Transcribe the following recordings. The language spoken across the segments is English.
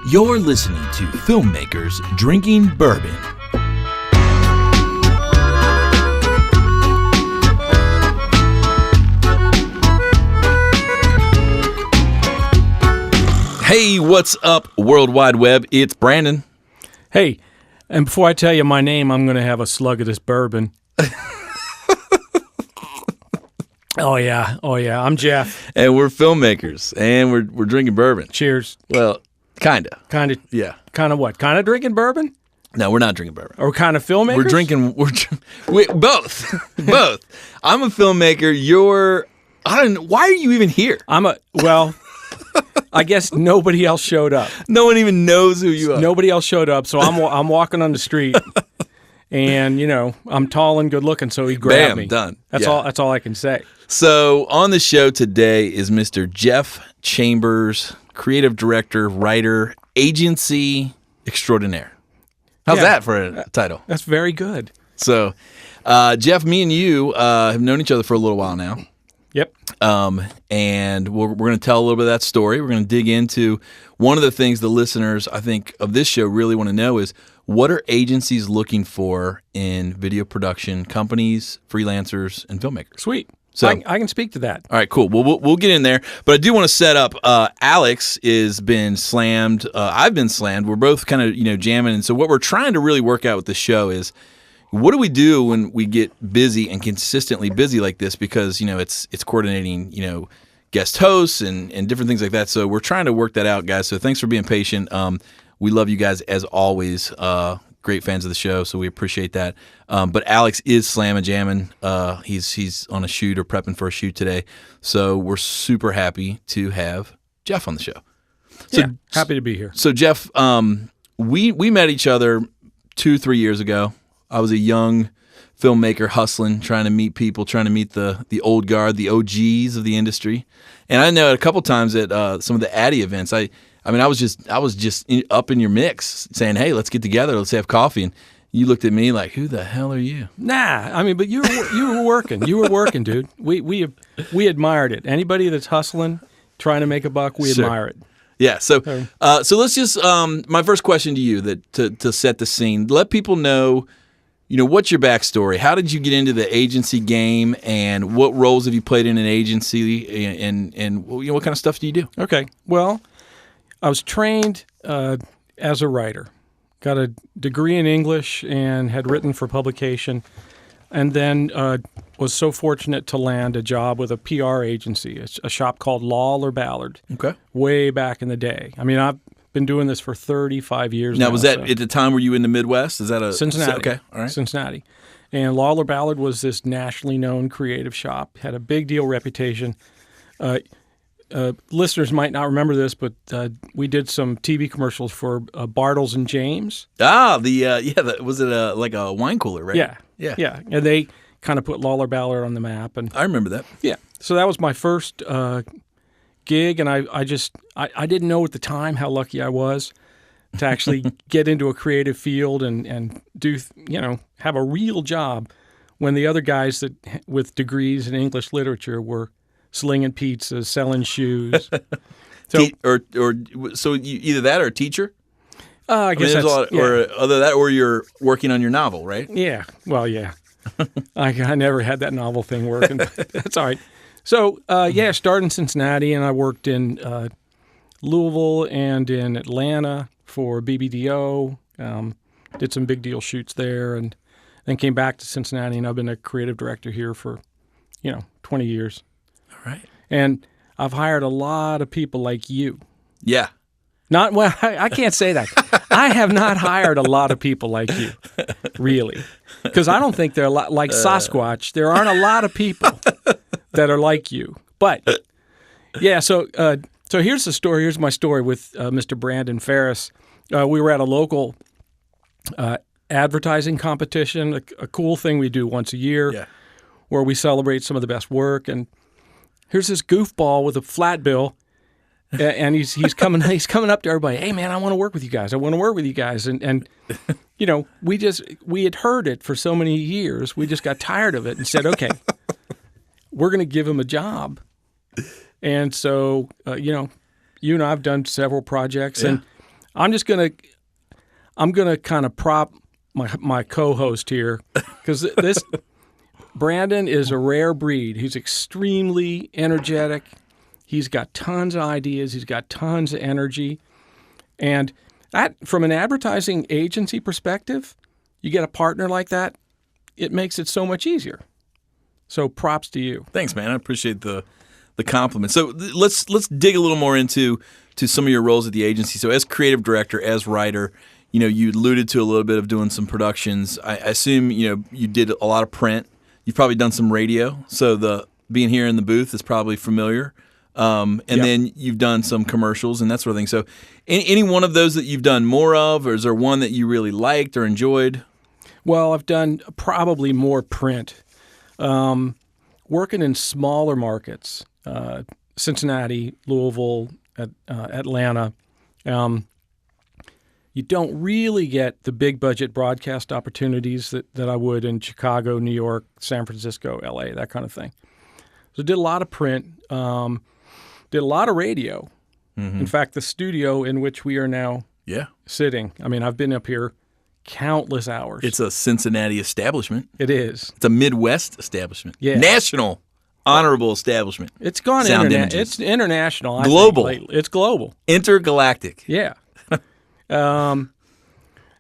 You're listening to Filmmakers Drinking Bourbon. Hey, what's up, World Wide Web? It's Brandon. Hey, and before I tell you my name, I'm going to have a slug of this bourbon. Oh yeah. I'm Jeff. And we're filmmakers, and we're drinking bourbon. Cheers. Well, kinda. Kind of. Yeah. Kind of what? Kind of drinking bourbon? No, we're not drinking bourbon. Or kind of filmmakers? We're drinking. Both. Both. I'm a filmmaker. Why are you even here? I guess nobody else showed up. No one even knows who you are. Nobody else showed up, so I'm walking on the street, and I'm tall and good looking, so he grabbed me. Done. That's Yeah. all. That's all I can say. So on the show today is Mr. Jeff Chambers, creative director, writer, agency extraordinaire. How's that for a title? That's very good. So, Jeff, me and you have known each other for a little while now. Yep. And we're going to tell a little bit of that story. We're going to dig into one of the things the listeners, I think, of this show really want to know is what are agencies looking for in video production companies, freelancers, and filmmakers? Sweet. So I can speak to that. all right, cool. Well, we'll get in there, but I do want to set up. Alex has been slammed. I've been slammed. We're both kind of jamming, and so what we're trying to really work out with the show is what do we do when we get busy and consistently busy like this? Because it's coordinating guest hosts and different things like that. So we're trying to work that out, guys. So thanks for being patient. We love you guys as always. Great fans of the show, so we appreciate that. But Alex is slamming, jamming. He's on a shoot or prepping for a shoot today. So we're super happy to have Jeff on the show. So, Yeah, happy to be here. So Jeff, we met each other 2-3 years ago. I was a young filmmaker hustling, trying to meet people, trying to meet the old guard, the OGs of the industry. And I know a couple times at some of the Addy events, I was just up in your mix saying, hey, let's get together, let's have coffee. And you looked at me like, who the hell are you? Nah, but you were working. You were working, dude. We admired it. Anybody that's hustling, trying to make a buck, we admire it. Yeah. So let's just my first question to you to set the scene. Let people know, what's your backstory? How did you get into the agency game, and what roles have you played in an agency, and what kind of stuff do you do? Okay. Well, I was trained as a writer. Got a degree in English and had written for publication, and then was so fortunate to land a job with a PR agency, a shop called Lawler Ballard. Okay. Way back in the day. I've been doing this for 35 years now. Now, was that at the time were you in the Midwest? Is that a Cincinnati? Okay, all right. Cincinnati. And Lawler Ballard was this nationally known creative shop, had a big deal reputation. Listeners might not remember this, but we did some TV commercials for Bartles and James. Was it like a wine cooler, right? Yeah. And they kind of put Lawler Ballard on the map. And I remember that. yeah, so that was my first gig, and I didn't know at the time how lucky I was to actually get into a creative field and do have a real job when the other guys that with degrees in English literature were slinging pizzas, selling shoes. So you, either that or a teacher. I guess that's or other that, or you're working on your novel, right? Yeah. Well, yeah. I never had that novel thing working, but that's all right. So, I started in Cincinnati, and I worked in Louisville and in Atlanta for BBDO, did some big deal shoots there, and then came back to Cincinnati, and I've been a creative director here for, 20 years. All right. And I've hired a lot of people like you. Yeah. I can't say that. I have not hired a lot of people like you, really, because I don't think they're a lot like Sasquatch. There aren't a lot of people that are like you. But yeah, so here's the story. Here's my story with Mr. Brandon Ferris. We were at a local advertising competition, a cool thing we do once a year, where we celebrate some of the best work. And here's this goofball with a flat bill. And he's coming up to everybody. Hey man, I want to work with you guys. I want to work with you guys. And we had heard it for so many years. We just got tired of it and said, okay, we're going to give him a job. And so you and I've done several projects, and I'm gonna kind of prop my co-host here because this Brandon is a rare breed. He's extremely energetic. He's got tons of ideas. He's got tons of energy, and from an advertising agency perspective, you get a partner like that, it makes it so much easier. So props to you. Thanks, man. I appreciate the compliment. So let's dig a little more into some of your roles at the agency. So as creative director, as writer, you alluded to a little bit of doing some productions. I assume you did a lot of print. You've probably done some radio. So being here in the booth is probably familiar. And then you've done some commercials and that sort of thing. So any one of those that you've done more of, or is there one that you really liked or enjoyed? Well, I've done probably more print. Working in smaller markets, Cincinnati, Louisville, Atlanta, you don't really get the big budget broadcast opportunities that I would in Chicago, New York, San Francisco, LA, that kind of thing. So I did a lot of print, did a lot of radio. Mm-hmm. In fact, the studio in which we are now sitting, I mean, I've been up here countless hours. It's a Cincinnati establishment. It is. It's a Midwest establishment. Yeah. National honorable establishment. It's gone international. It's international. Global. It's global. Intergalactic. Yeah. So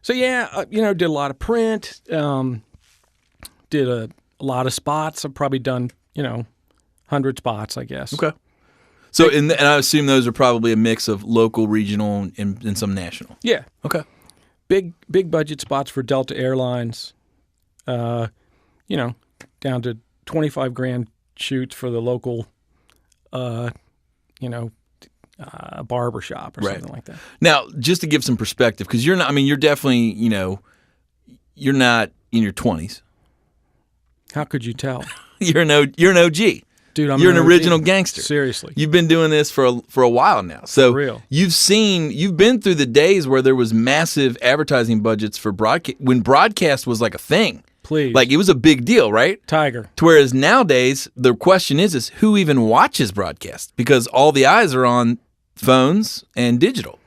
did a lot of print. Did a lot of spots. I've probably done 100 spots, I guess. Okay. So and I assume those are probably a mix of local, regional, and some national. Yeah. Okay. Big budget spots for Delta Airlines. Down to $25,000 shoots for the local, barber shop or something like that. Now, just to give some perspective, because you're not. I mean, you're definitely. You're not in your 20s. How could you tell? You're an OG. Dude, you're an original gangster. Seriously. You've been doing this for a while now. So for real. You've been through the days where there was massive advertising budgets for broadcast, when broadcast was like a thing. Please. Like it was a big deal, right? Tiger. To whereas nowadays the question is who even watches broadcast? Because all the eyes are on phones and digital.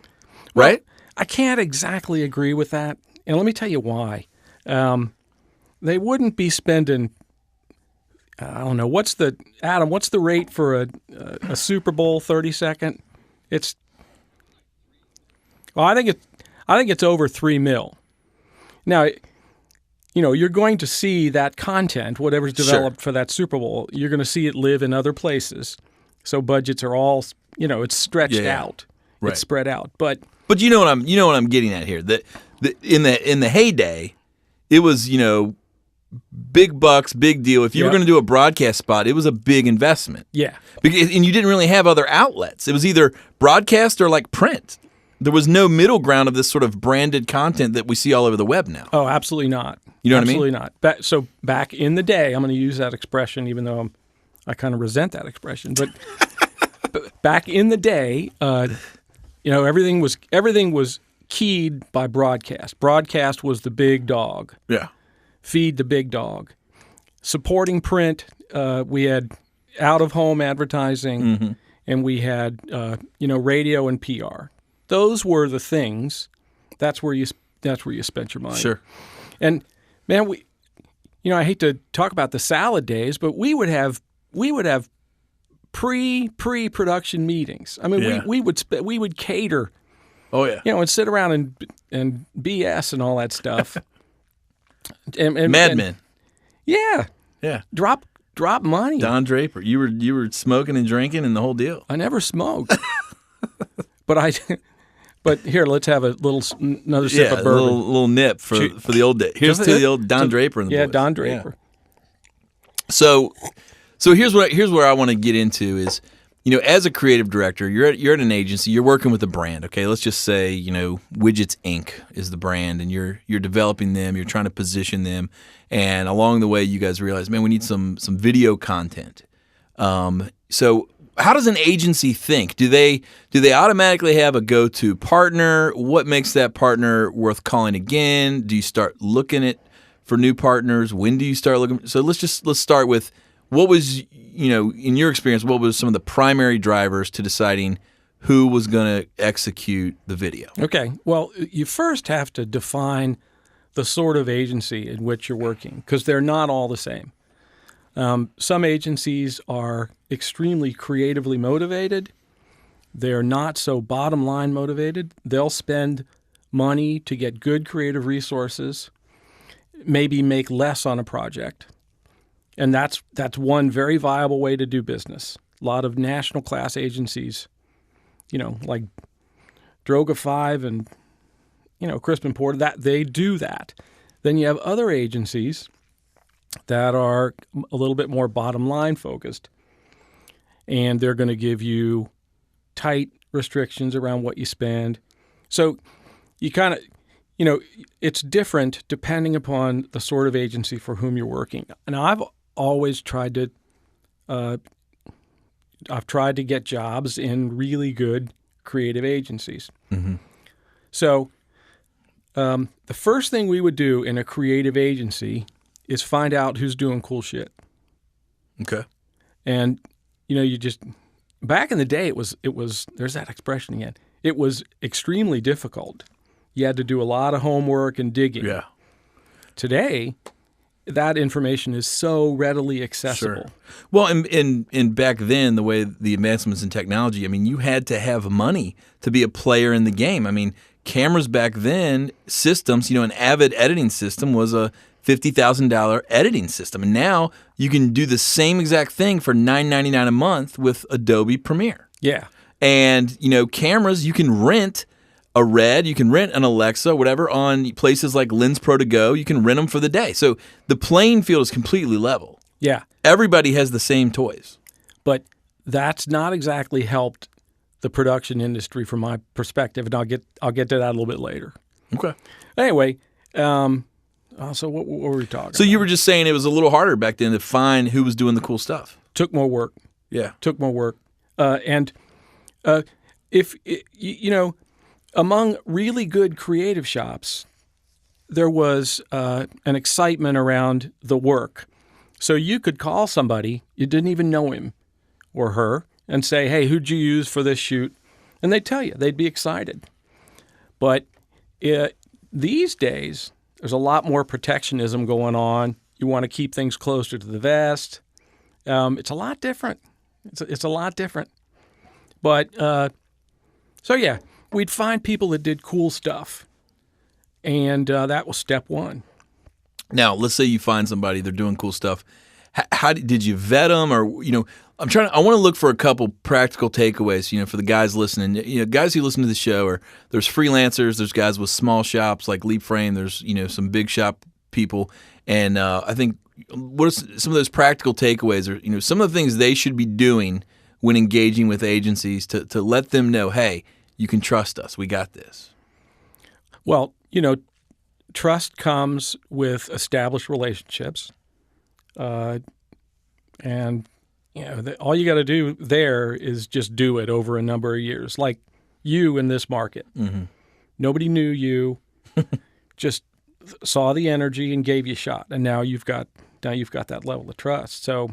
Right? Well, I can't exactly agree with that. And let me tell you why. They wouldn't be spending I don't know. What's the rate for a Super Bowl 30-second? I think it's over $3 million. Now, you're going to see that content, whatever's developed for that Super Bowl, you're going to see it live in other places. So budgets are all, it's stretched out. Right. It's spread out. But you know what I'm getting at here. That in the heyday, it was, big bucks, big deal. If you were going to do a broadcast spot, it was a big investment. Yeah. And you didn't really have other outlets. It was either broadcast or like print. There was no middle ground of this sort of branded content that we see all over the web now. Oh, absolutely not. You know what I mean? Absolutely not. So back in the day, I'm going to use that expression even though I kind of resent that expression. But back in the day, everything was keyed by broadcast. Broadcast was the big dog. Yeah. Feed the big dog. Supporting print, we had out-of-home advertising, and we had radio and PR. Those were the things. That's where you spent your money. Sure. And man, I hate to talk about the salad days, but we would have pre-production meetings. I mean, we would cater. Oh yeah. And sit around and BS and all that stuff. And Mad Men. Yeah. Yeah. Drop money. Don Draper. You were smoking and drinking and the whole deal. I never smoked. But here, let's have another sip of bourbon. little nip for the old day. Here's to the old Don Draper and the boys. Don Draper. Yeah. So here's where I want to get into is, as a creative director, you're at an agency, you're working with a brand. Okay, let's just say Widgets Inc. is the brand, and you're developing them, you're trying to position them, and along the way, you guys realize, man, we need some video content. So how does an agency think? Do they automatically have a go-to partner? What makes that partner worth calling again? Do you start looking for new partners? When do you start looking? So let's start with what was, in your experience, what was some of the primary drivers to deciding who was going to execute the video? Okay. Well, you first have to define the sort of agency in which you're working, because they're not all the same. Some agencies are extremely creatively motivated. They're not so bottom line motivated. They'll spend money to get good creative resources, maybe make less on a project. And that's one very viable way to do business. A lot of national class agencies, like Droga 5 and, Crispin Porter, that they do that. Then you have other agencies that are a little bit more bottom line focused, and they're going to give you tight restrictions around what you spend. So you kind of, it's different depending upon the sort of agency for whom you're working. Now, I've always tried to get jobs in really good creative agencies. Mm-hmm. So the first thing we would do in a creative agency is find out who's doing cool shit. Okay. And, you just, back in the day, it was, there's that expression again. It was extremely difficult. You had to do a lot of homework and digging. Yeah. Today, that information is so readily accessible. Sure. Well, and back then, the way the advancements in technology, you had to have money to be a player in the game. Cameras back then, systems, an Avid editing system was a $50,000 editing system. And now you can do the same exact thing for $9.99 a month with Adobe Premiere. Yeah. And, cameras, you can rent a Red, you can rent an Alexa, whatever, on places like Lens Pro to Go. You can rent them for the day. So the playing field is completely level. Yeah. Everybody has the same toys. But that's not exactly helped the production industry from my perspective, and I'll get to that a little bit later. Okay. Anyway, so what were we talking So about? you were just saying it was a little harder back then to find who was doing the cool stuff. Took more work. Yeah. Took more work. If among really good creative shops, there was an excitement around the work. So you could call somebody, you didn't even know him or her, and say, hey, who'd you use for this shoot? And they'd tell you. They'd be excited. But these days, there's a lot more protectionism going on. You want to keep things closer to the vest. It's a lot different. It's a lot different. But, so yeah, we'd find people that did cool stuff. And that was step one. Now, let's say you find somebody, they're doing cool stuff. How did you vet them? Or, I want to look for a couple practical takeaways, for the guys listening. Guys who listen to the show, or there's freelancers, there's guys with small shops like Leap Frame, there's, some big shop people. And I think what are some of those practical takeaways, or, some of the things they should be doing when engaging with agencies to let them know, hey, you can trust us. We got this. Well, trust comes with established relationships. And all you got to do there is just do it over a number of years, like you in this market. Mm-hmm. Nobody knew you, just saw the energy and gave you a shot, and now you've got that level of trust. So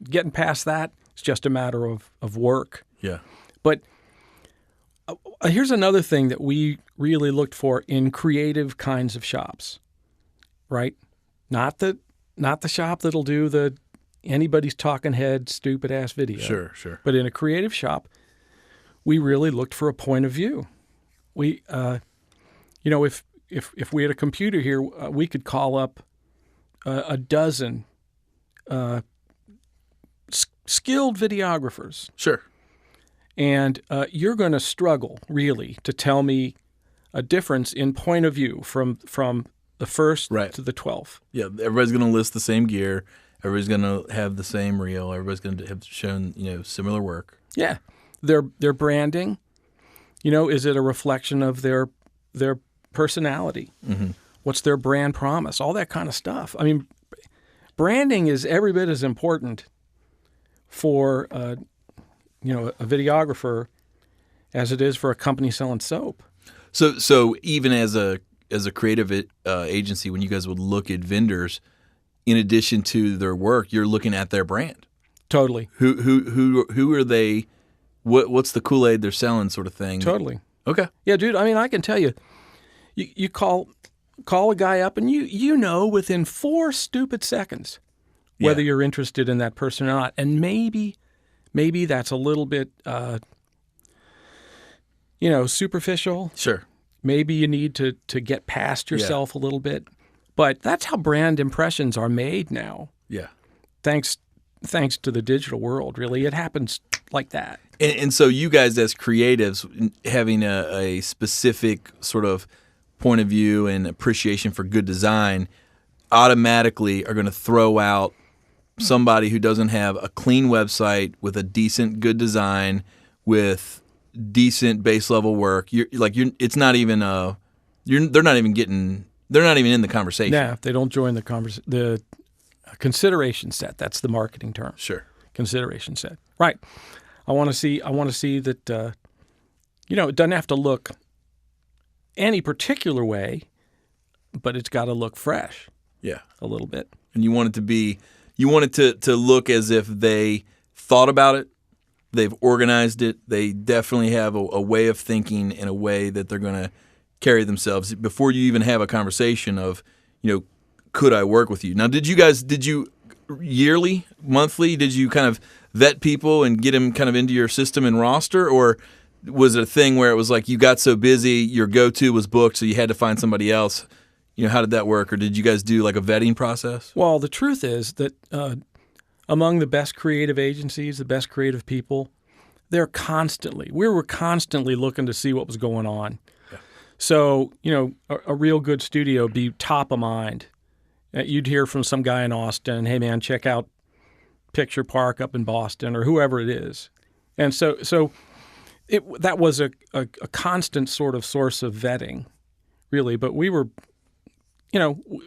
getting past that, it's just a matter of work. Yeah. But here's another thing that we really looked for in creative kinds of shops, right? Not the shop that'll do anybody's talking head, stupid ass video. Sure. But in a creative shop, we really looked for a point of view. We, if we had a computer here, we could call up a dozen skilled videographers. Sure. And you're going to struggle, really, to tell me a difference in point of view from the first to the 12th. Yeah, everybody's going to list the same gear. Everybody's going to have the same reel. Everybody's going to have shown, similar work. Yeah. Their branding, is it a reflection of their personality? Mm-hmm. What's their brand promise? All that kind of stuff. Branding is every bit as important for a videographer as it is for a company selling soap. So even as a creative agency, when you guys would look at vendors, in addition to their work, you're looking at their brand. Totally. Who are they what's the Kool-Aid they're selling sort of thing. Totally. Okay. Yeah, dude. I mean, I can tell you, you call a guy up, and you know within 4 stupid seconds whether you're interested in that person or not. And maybe that's a little bit, superficial. Sure. Maybe you need to get past yourself a little bit. But that's how brand impressions are made now. Yeah. Thanks to the digital world, really. It happens like that. And so you guys as creatives, having a specific sort of point of view and appreciation for good design, automatically are going to throw out somebody who doesn't have a clean website with a decent, good design, with decent base level work. It's not even they're not even in the conversation. Yeah, they don't join the consideration set. That's the marketing term. Sure. Consideration set. Right. I want to see that it doesn't have to look any particular way, but it's got to look fresh. Yeah. A little bit. And you want it to look as if they thought about it, they've organized it, they definitely have a way of thinking in a way that they're going to carry themselves before you even have a conversation of, could I work with you? Now, did you yearly, monthly, did you kind of vet people and get them kind of into your system and roster, or was it a thing where it was like you got so busy, your go-to was booked, so you had to find somebody else? How did that work? Or did you guys do like a vetting process? Well, the truth is that among the best creative agencies, the best creative people, we were constantly looking to see what was going on. Yeah. So, a real good studio be top of mind. You'd hear from some guy in Austin, hey man, check out Picture Park up in Boston, or whoever it is. And so that was a constant sort of source of vetting, really. But we were,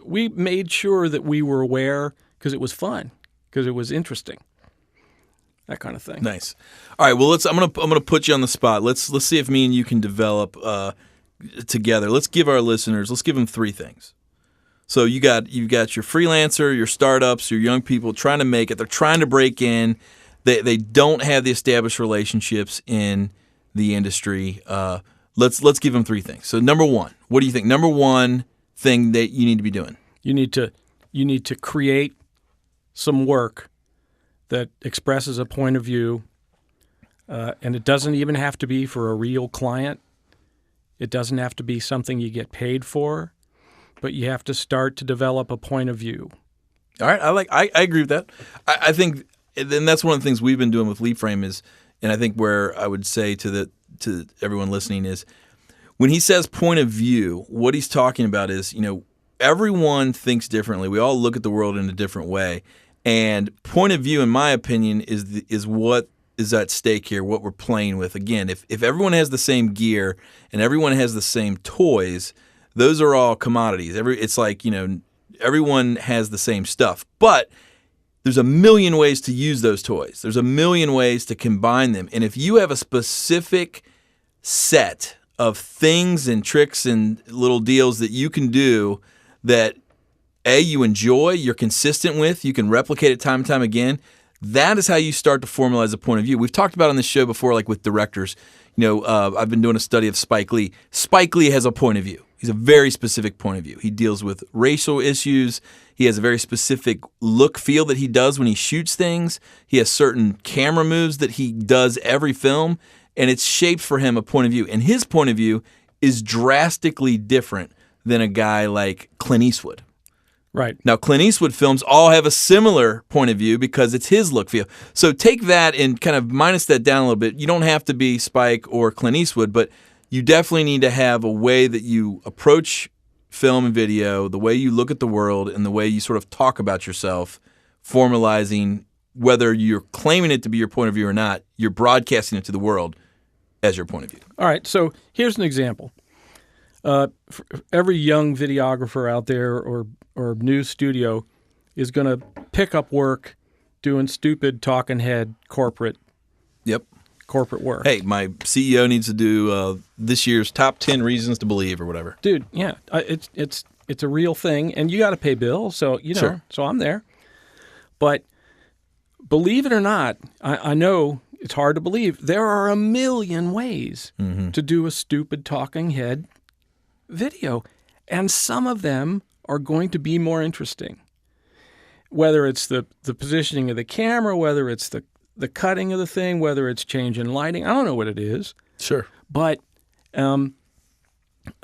we made sure that we were aware because it was fun, because it was interesting, that kind of thing. Nice. All right. Well, I'm gonna put you on the spot. Let's see if me and you can develop together. Let's give them 3 things. So you've got your freelancer, your startups, your young people trying to make it. They're trying to break in. They don't have the established relationships in the industry. Let's give them 3 things. So number 1, what do you think? Number 1 thing that you need to be doing? You need to create some work that expresses a point of view, and it doesn't even have to be for a real client. It doesn't have to be something you get paid for. But you have to start to develop a point of view. All right, I agree with that. I think, and that's one of the things we've been doing with Leap Frame is, and I think where I would say to everyone listening is, when he says point of view, what he's talking about is, everyone thinks differently. We all look at the world in a different way, and point of view, in my opinion, is what is at stake here. What we're playing with. Again, if everyone has the same gear and everyone has the same toys, those are all commodities. It's like, everyone has the same stuff. But there's a million ways to use those toys. There's a million ways to combine them. And if you have a specific set of things and tricks and little deals that you can do that, you enjoy, you're consistent with, you can replicate it time and time again, that is how you start to formalize a point of view. We've talked about on this show before, like with directors. I've been doing a study of Spike Lee. Spike Lee has a point of view. He's a very specific point of view. He deals with racial issues. He has a very specific look, feel that he does when he shoots things. He has certain camera moves that he does every film, and it's shaped for him a point of view. And his point of view is drastically different than a guy like Clint Eastwood. Right. Now, Clint Eastwood films all have a similar point of view because it's his look, feel. So take that and kind of minus that down a little bit. You don't have to be Spike or Clint Eastwood, but you definitely need to have a way that you approach film and video, the way you look at the world, and the way you sort of talk about yourself, formalizing whether you're claiming it to be your point of view or not, you're broadcasting it to the world as your point of view. All right, so here's an example. For every young videographer out there or new studio is going to pick up work doing stupid talking head corporate work. Hey, my CEO needs to do this year's top 10 reasons to believe or whatever. Dude, yeah, it's a real thing, and you got to pay bills, so Sure. So I'm there. But believe it or not, I know it's hard to believe. There are a million ways to do a stupid talking head video, and some of them are going to be more interesting. Whether it's the positioning of the camera, whether it's the cutting of the thing, whether it's changing lighting, I don't know what it is. Sure. But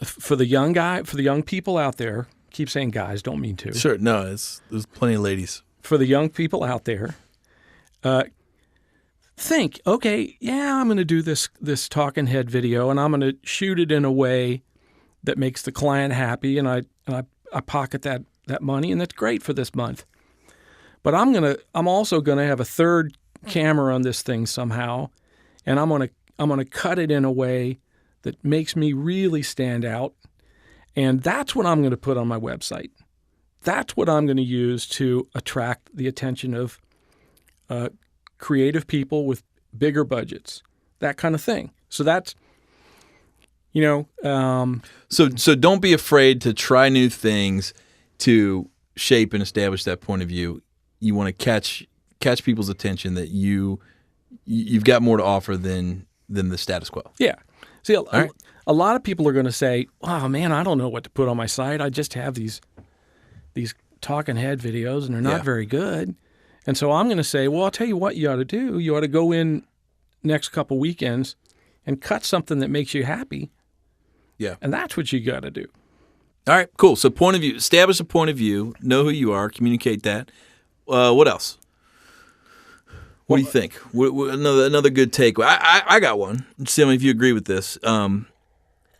for the young people out there, keep saying guys, don't mean to. Sure. No, there's plenty of ladies. For the young people out there, think, okay, yeah, I'm going to do this talking head video, and I'm going to shoot it in a way that makes the client happy, and I pocket that money, and that's great for this month. But I'm also gonna have a third camera on this thing somehow, and I'm gonna cut it in a way that makes me really stand out, and that's what I'm gonna put on my website. That's what I'm gonna use to attract the attention of creative people with bigger budgets, that kind of thing. So that's, So don't be afraid to try new things to shape and establish that point of view. You want to catch people's attention that you've got more to offer than the status quo. Yeah. See, a lot of people are going to say, "Oh man, I don't know what to put on my site. I just have these talking head videos, and they're not very good." And so I'm going to say, "Well, I'll tell you what you ought to do. You ought to go in next couple weekends and cut something that makes you happy." Yeah. And that's what you got to do. All right, cool. So point of view, establish a point of view, know who you are, communicate that. What else? What do you think? Another good takeaway. I got one. Tell me if you agree with this.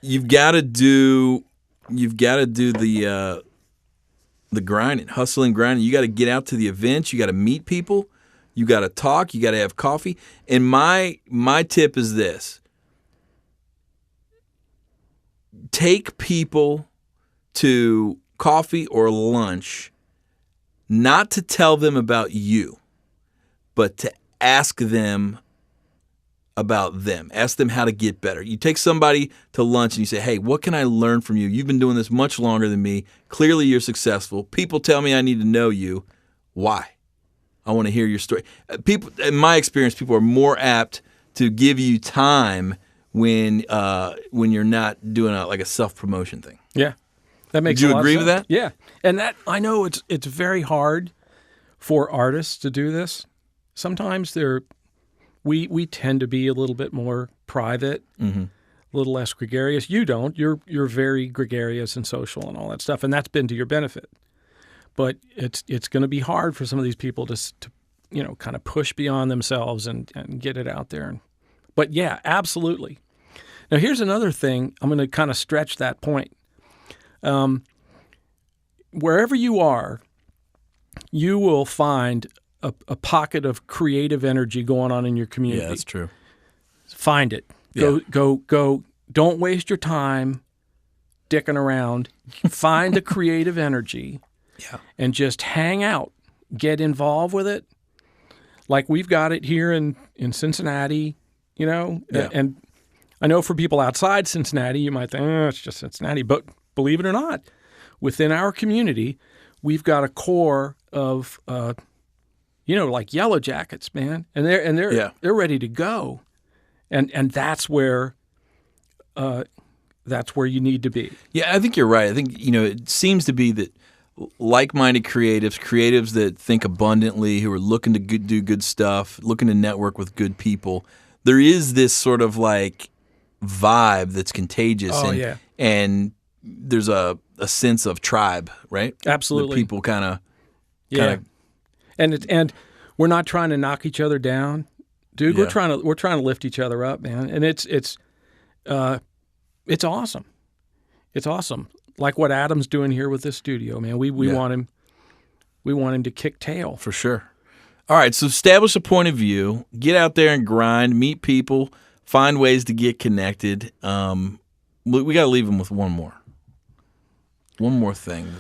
You've got to do the grinding, hustling, grinding. You got to get out to the events. You got to meet people. You got to talk. You got to have coffee. And my tip is this: take people to coffee or lunch, not to tell them about you, but to ask them about them. Ask them how to get better. You take somebody to lunch and you say, "Hey, what can I learn from you? You've been doing this much longer than me. Clearly you're successful. People tell me I need to know you. Why? I want to hear your story." People, in my experience, people are more apt to give you time when you're not doing a self-promotion thing. Yeah. That makes Do a you lot agree of with sense. that? Yeah. And that, I know it's very hard for artists to do this. Sometimes we tend to be a little bit more private, a little less gregarious. You don't. You're very gregarious and social and all that stuff, and that's been to your benefit. But it's going to be hard for some of these people to kind of push beyond themselves and get it out there. But yeah, absolutely. Now here's another thing. I'm going to kind of stretch that point. Wherever you are, you will find a pocket of creative energy going on in your community. Yeah, that's true. Find it. Yeah. Go. Don't waste your time dicking around. Find the creative energy and just hang out. Get involved with it. Like we've got it here in Cincinnati, and I know for people outside Cincinnati, you might think, it's just Cincinnati. But believe it or not, within our community, we've got a core of, like Yellow Jackets, man, and they're ready to go, and that's where you need to be. Yeah, I think you're right. I think it seems to be that like-minded creatives that think abundantly, who are looking to do good stuff, looking to network with good people. There is this sort of like vibe that's contagious, and there's a sense of tribe, right? Absolutely. The people kind of and we're not trying to knock each other down, dude. Yeah. We're trying to lift each other up, man. And it's awesome. It's awesome. Like what Adam's doing here with this studio, man. We want him to kick tail. For sure. All right, so establish a point of view, get out there and grind, meet people, find ways to get connected. We got to leave them with one more thing.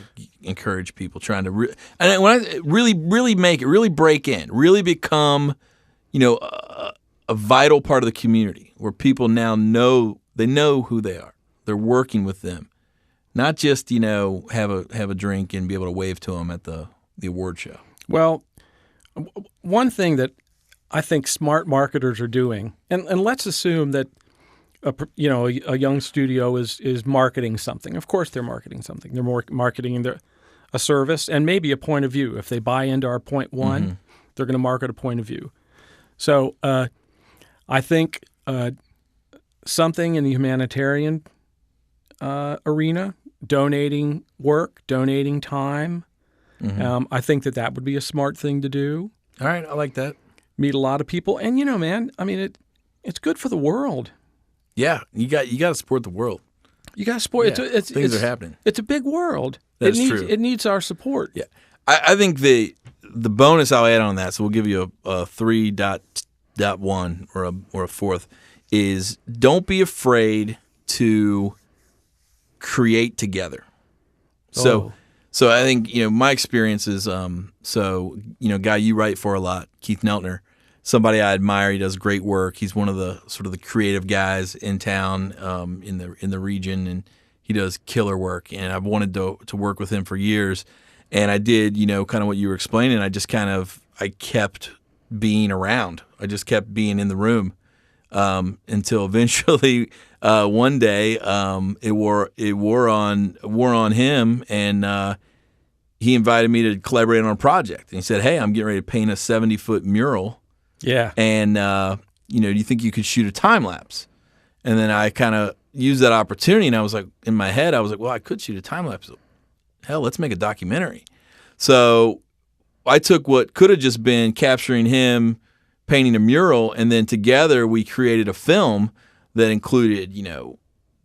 Encourage people trying to really make it, really break in, really become, a vital part of the community where people now know who they are. They're working with them, not just have a drink and be able to wave to them at the award show. Well, one thing that I think smart marketers are doing, and let's assume that a young studio is marketing something. Of course, they're marketing something. They're marketing a service and maybe a point of view. If they buy into our point one, they're going to market a point of view. So I think something in the humanitarian arena, donating work, donating time. I think that would be a smart thing to do. All right, I like that. Meet a lot of people, and man, I mean it's good for the world. Yeah, you got to support the world. You got to support. Yeah, things are happening. It's a big world. That's true. It needs our support. Yeah, I think the bonus I'll add on that, so we'll give you a 3.1 or a fourth, is don't be afraid to create together. So I think my experience is guy you write for a lot, Keith Neltner, somebody I admire. He does great work. He's one of the sort of the creative guys in town, in the region, and he does killer work. And I've wanted to work with him for years. And I did, kind of what you were explaining. I kept being around. I just kept being in the room until eventually one day it wore on him, and he invited me to collaborate on a project. And he said, "Hey, I'm getting ready to paint a 70-foot mural. Yeah. And, do you think you could shoot a time lapse?" And then I kind of used that opportunity, and I was like, in my head, I was like, well, I could shoot a time lapse. Hell, let's make a documentary. So I took what could have just been capturing him painting a mural, and then together we created a film that included,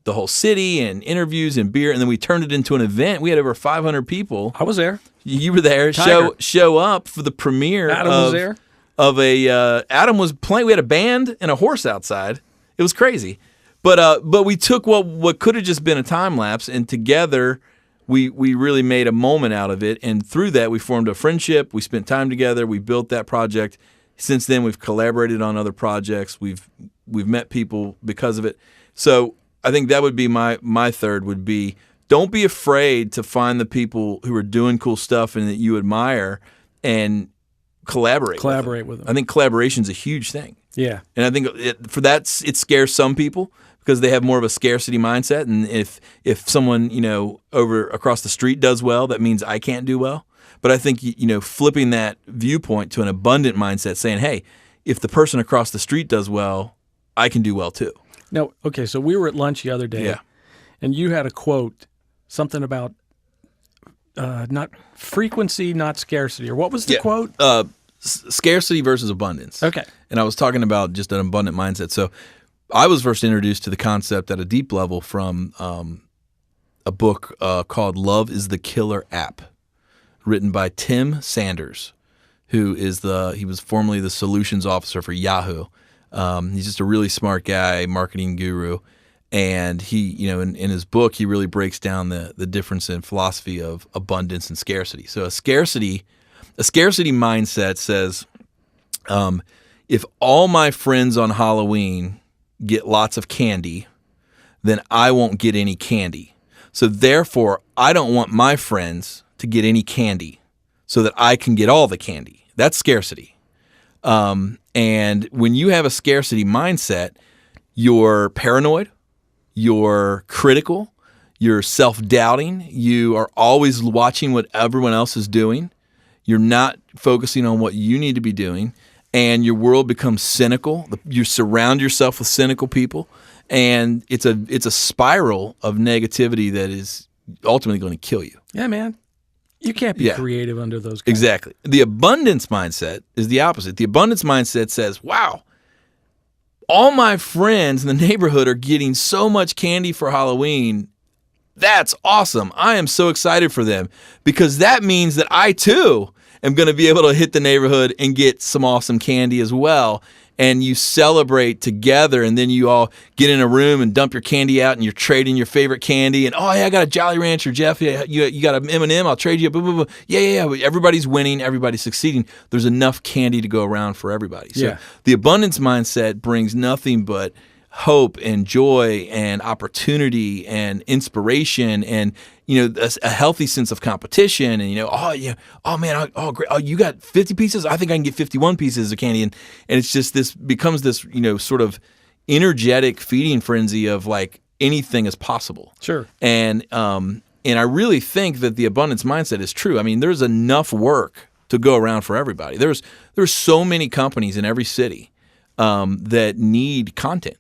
the whole city and interviews and beer, and then we turned it into an event. We had over 500 people. I was there. You were there. Show up for the premiere. Adam was there. Adam was playing. We had a band and a horse outside. It was crazy, but we took what could have just been a time lapse, and together we really made a moment out of it. And through that, we formed a friendship. We spent time together. We built that project. Since then, we've collaborated on other projects. We've met people because of it. So I think that would be my third would be, don't be afraid to find the people who are doing cool stuff and that you admire, and collaborate with them. I think collaboration is a huge thing. Yeah. And I think it scares some people because they have more of a scarcity mindset. And if someone, over across the street does well, that means I can't do well. But I think, flipping that viewpoint to an abundant mindset, saying, hey, if the person across the street does well, I can do well too. Now, okay, so we were at lunch the other day, and you had a quote, something about not frequency, not scarcity, or what was the quote? Scarcity versus abundance. Okay. And I was talking about just an abundant mindset. So I was first introduced to the concept at a deep level from a book called Love is the Killer App, written by Tim Sanders, who he was formerly the solutions officer for Yahoo. He's just a really smart guy, marketing guru. And he, in his book, he really breaks down the difference in philosophy of abundance and scarcity. So a scarcity mindset says, if all my friends on Halloween get lots of candy, then I won't get any candy. So therefore, I don't want my friends to get any candy so that I can get all the candy. That's scarcity. And when you have a scarcity mindset, you're paranoid, you're critical, you're self-doubting, you are always watching what everyone else is doing, you're not focusing on what you need to be doing, and your world becomes cynical. You surround yourself with cynical people, and it's a spiral of negativity that is ultimately going to kill you. Yeah, man. You can't be creative under those guys. Exactly. The abundance mindset is the opposite. The abundance mindset says, wow, all my friends in the neighborhood are getting so much candy for Halloween. That's awesome. I am so excited for them, because that means that I too am going to be able to hit the neighborhood and get some awesome candy as well. And you celebrate together, and then you all get in a room and dump your candy out, and you're trading your favorite candy. And, oh, yeah, I got a Jolly Rancher, Jeff. Yeah, you got an M&M. I'll trade you. Blah, blah, blah. Yeah. Everybody's winning. Everybody's succeeding. There's enough candy to go around for everybody. So the abundance mindset brings nothing but hope and joy and opportunity and inspiration and, a healthy sense of competition and, oh man, great. Oh, you got 50 pieces? I think I can get 51 pieces of candy. And it's just becomes this, sort of energetic feeding frenzy of like anything is possible. Sure. And I really think that the abundance mindset is true. I mean, there's enough work to go around for everybody. There's so many companies in every city that need content,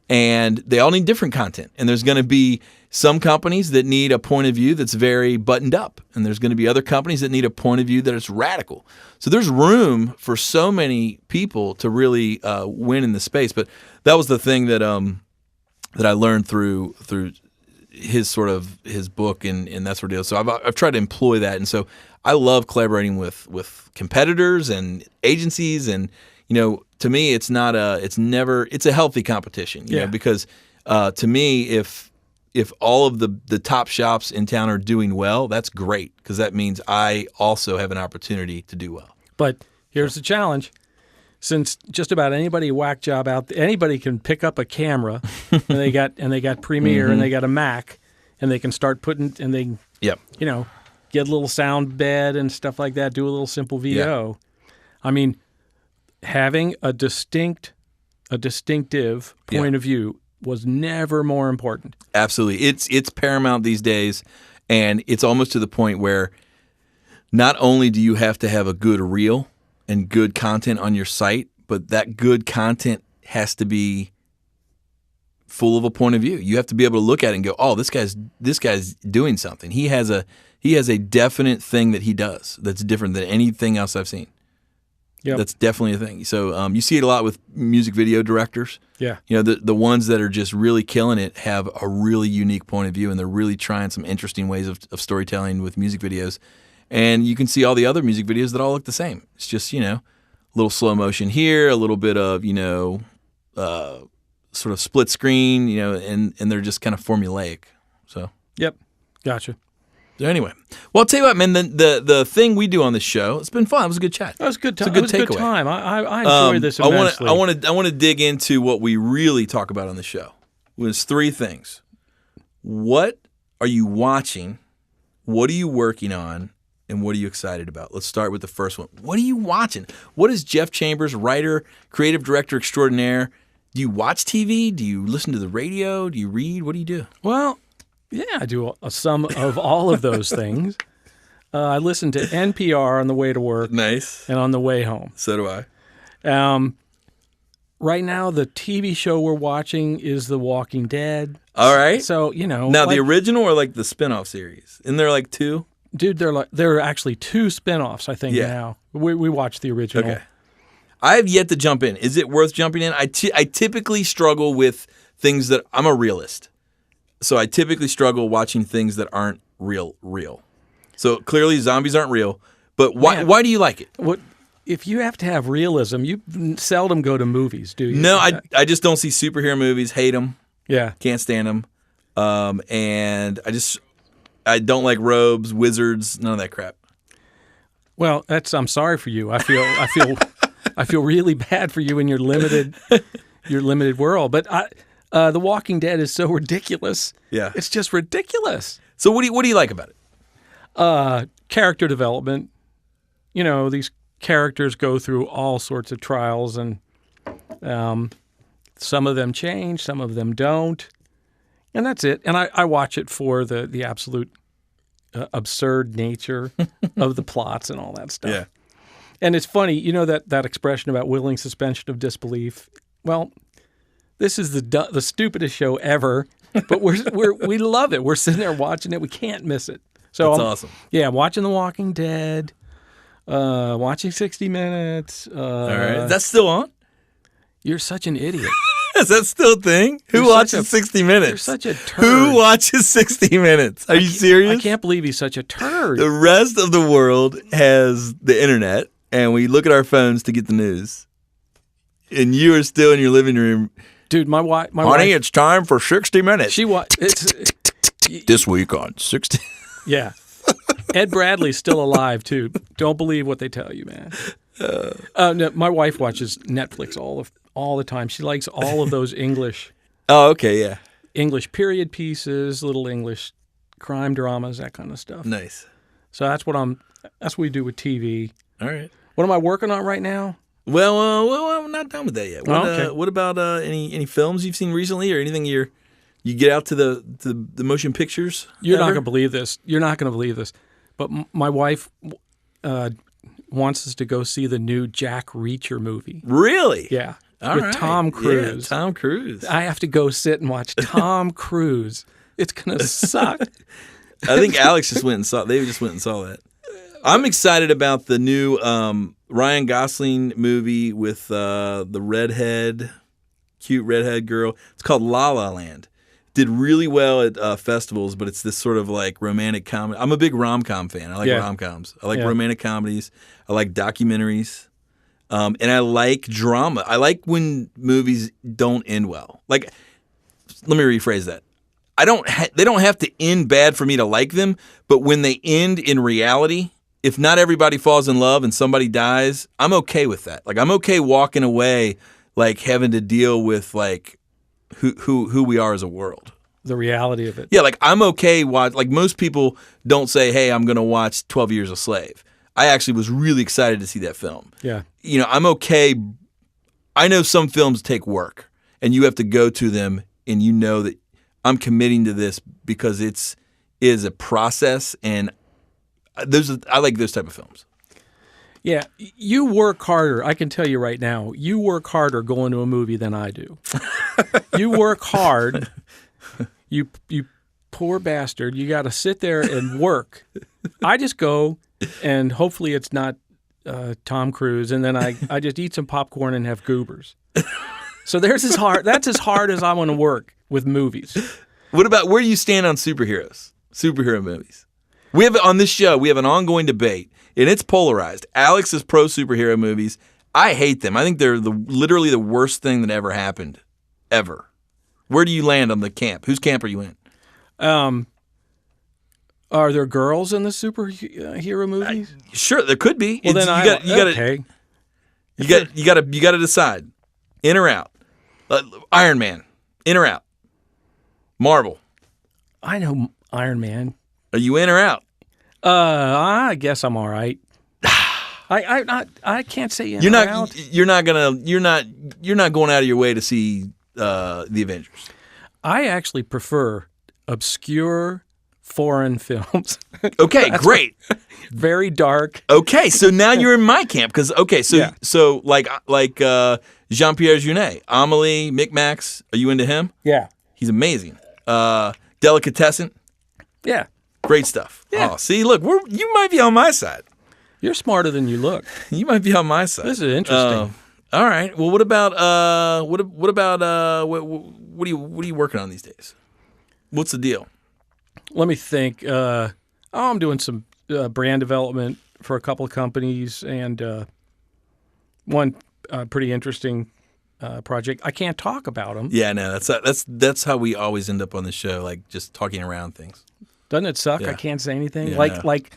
and they all need different content. And there's going to be some companies that need a point of view that's very buttoned up, and there's going to be other companies that need a point of view that is radical. So there's room for so many people to really win in the space. But that was the thing that I learned through his book and that sort of deal. So I've tried to employ that, and so I love collaborating with competitors and agencies, and to me it's a healthy competition, you know, because to me if all of the top shops in town are doing well, that's great, because that means I also have an opportunity to do well. But here's the challenge. Since just about anybody whack job anybody can pick up a camera and they got Premiere and they got a Mac and they can start putting and they get a little sound bed and stuff like that, do a little simple VO. I mean, having a distinctive point of view was never more important. Absolutely. It's paramount these days, and it's almost to the point where not only do you have to have a good reel and good content on your site, but that good content has to be full of a point of view. You have to be able to look at it and go, "Oh, this guy's doing something. He has a definite thing that he does that's different than anything else I've seen." Yep. That's definitely a thing. So you see it a lot with music video directors. Yeah. The ones that are just really killing it have a really unique point of view, and they're really trying some interesting ways of storytelling with music videos. And you can see all the other music videos that all look the same. It's just, a little slow motion here, a little bit of, sort of split screen, and they're just kind of formulaic. So. Yep. Gotcha. So anyway, well, I'll tell you what, man, the thing we do on this show, it's been fun. It was a good chat. That was a good time. It was a good time. I enjoyed this immensely. I want to dig into what we really talk about on the show. There's three things. What are you watching? What are you working on? And what are you excited about? Let's start with the first one. What are you watching? What is Jeff Chambers, writer, creative director extraordinaire? Do you watch TV? Do you listen to the radio? Do you read? What do you do? Well, yeah, I do some of all of those things. I listen to NPR on the way to work. Nice. And on the way home. So do I. Right now, the TV show we're watching is The Walking Dead. All right. So, Now, the original or like the spinoff series? Isn't there like two? Dude, there are actually two spinoffs, I think, now. We watched the original. Okay. I have yet to jump in. Is it worth jumping in? I typically struggle with things that I'm a realist. So I typically struggle watching things that aren't real. So clearly zombies aren't real. But why do you like it? What if you have to have realism? You seldom go to movies, do you? No, I just don't see superhero movies. Hate them. Yeah. Can't stand them. And I don't like robes, wizards, none of that crap. Well, I'm sorry for you. I feel really bad for you in your limited world. But The Walking Dead is so ridiculous. Yeah, it's just ridiculous. So what do you like about it? Character development. These characters go through all sorts of trials, and some of them change, some of them don't. And that's it. And I watch it for the absolute absurd nature of the plots and all that stuff. Yeah. And it's funny, that expression about willing suspension of disbelief. Well, this is the stupidest show ever, but we love it. We're sitting there watching it. We can't miss it. So that's awesome. Yeah, I'm watching The Walking Dead, watching 60 Minutes. All right. Is that still on? You're such an idiot. Is that still a thing? Who watches 60 Minutes? You're such a turd. Who watches 60 Minutes? Are you serious? I can't believe he's such a turd. The rest of the world has the internet, and we look at our phones to get the news. And you are still in your living room. Dude, my wife... Honey, it's time for 60 Minutes. This week on 60... Yeah. Ed Bradley's still alive, too. Don't believe what they tell you, man. No, my wife watches Netflix all the time. She likes all of those English Oh, okay, yeah. English period pieces, little English crime dramas, that kind of stuff. Nice. So that's what we do with TV. All right. What am I working on right now? Well, I'm not done with that yet. What about any films you've seen recently, or anything you get out to the motion pictures? You're not going to believe this. But my wife wants us to go see the new Jack Reacher movie. Really? Yeah. All with right. Tom Cruise. Yeah, Tom Cruise. I have to go sit and watch Tom Cruise. It's going to suck. I think Alex just went and saw. They just went and saw that. I'm excited about the new Ryan Gosling movie with the cute redhead girl. It's called La La Land. Did really well at festivals, but it's this sort of like romantic comedy. I'm a big rom-com fan. I like rom-coms. I like romantic comedies. I like documentaries. And I like drama. I like when movies don't end well. Like, let me rephrase that. They don't have to end bad for me to like them, but when they end in reality, if not everybody falls in love and somebody dies, I'm okay with that. Like, I'm okay walking away, like having to deal with like who we are as a world. The reality of it. Yeah, like I'm okay. Like most people don't say, "Hey, I'm going to watch 12 Years a Slave." I actually was really excited to see that film. Yeah. You know, I'm okay. I know some films take work, and you have to go to them, and you know that I'm committing to this because it is a process, and I like those type of films. Yeah, you work harder. I can tell you right now, you work harder going to a movie than I do. You work hard. You poor bastard. You got to sit there and work. I just go, and hopefully it's not Tom Cruise, and then I just eat some popcorn and have goobers. So that's as hard as I want to work with movies. What about where you stand on superhero movies? We have on this show, we have an ongoing debate, and it's polarized. Alex is pro superhero movies. I hate them. I think they're literally the worst thing that ever happened, ever. Where do you land on the camp? Whose camp are you in? Are there girls in the superhero movies? Sure, there could be. Well, then you got to decide, in or out. Iron Man, in or out. Marvel. I know Iron Man. Are you in or out? I guess I'm all right. I can't say in you're or not, out. You're not going out of your way to see the Avengers. I actually prefer obscure foreign films. Okay, great. Very dark. Okay, so now you're in my camp because so like Jean-Pierre Jeunet, Amelie, Micmacs. Are you into him? Yeah, he's amazing. Delicatessen. Yeah. Great stuff. Yeah. Oh, see, look, you might be on my side. You're smarter than you look. You might be on my side. This is interesting. All right. Well, what about what are you working on these days? What's the deal? Let me think. I'm doing some brand development for a couple of companies, and one pretty interesting project. I can't talk about them. Yeah, no, that's how we always end up on the show, like just talking around things. Doesn't it suck? Yeah. I can't say anything. Yeah, like